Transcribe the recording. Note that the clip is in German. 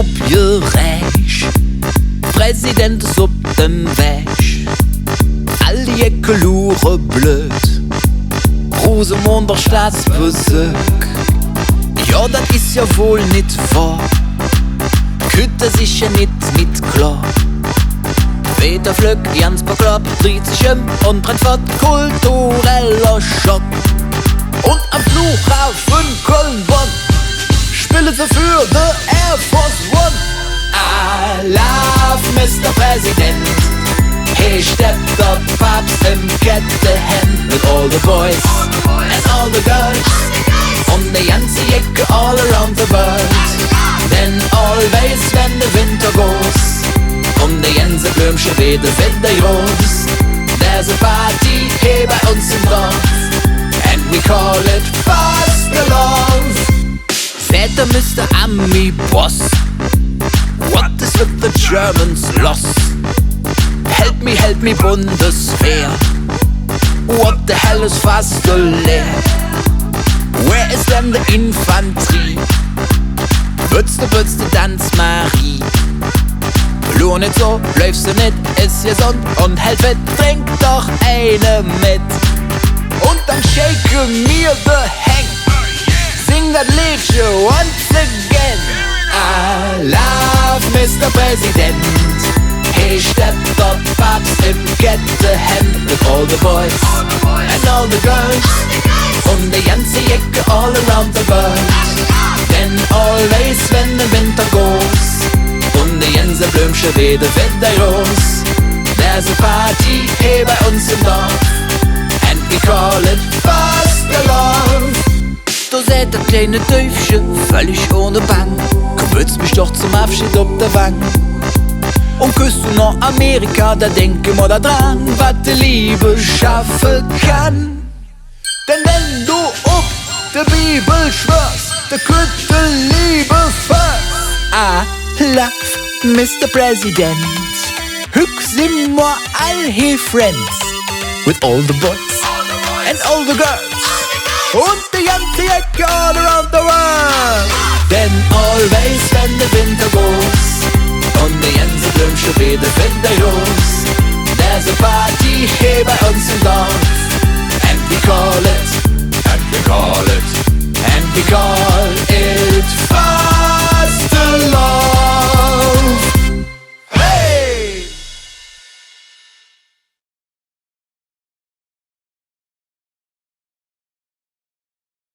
opgeräg. Präsident ist op dem Weg. Alle Jecke, luure, blöd. Rusemondag Staatsbesök. Ja, das ist ja wohl nicht wahr. Kütt'hä, sicher nicht mit klor. Widder, flöck, ganz, beklopp, drieht, sich und rennt, fott. Kultureller Schock. Und am Flughafe Köln-Bonn spille sie für the Airforce-One. Alaaf, Mr. Präsident. He steppt up Papst im Kütt'hä with all the boys and all the girls und die ganze Jecke all around the world. Then always when the winter goes und die ganze Blümchen wieder groß, there's a party hier bei uns im Dorf and we call it Fastelove. Said the Mr. Ami Boss, what is with the Germans lost? Help me, Bundeswehr. What the hell is Fastelove? Where is denn the Infanterie? Bütze, Tanz, Marie. Lur nicht so, läufst du nicht, ist gesund und hält fit, trink doch eine mit. Und dann shake mir the hang. Sing that Liedchen once again. Alaaf, Mr. Präsident. He steppt up Papst im Kütt'hä with all the boys and all the girls und die ganze Jecke all around the world. Then always when the winter goes und die ganze Blümchen wieder groß, there's a party hier bei uns im Dorf and we call it Fastelove. Du seht das kleine Töpfchen völlig ohne Bang, gewürzt mich doch zum Abschied ob der Wang. Und küsst du noch Amerika, da denke mal da dran, was die Liebe schaffen kann. Denn wenn du auf der Bibel schwörst, da könnte Liebe first. Alaaf, Mr. President, hück sind wir all hier friends, with all the boys and all the girls, und die ganze Ecke all around the world. Then always when the winter goes und die ganze Blümchen wieder groß, there's a party hier bei uns im Dorf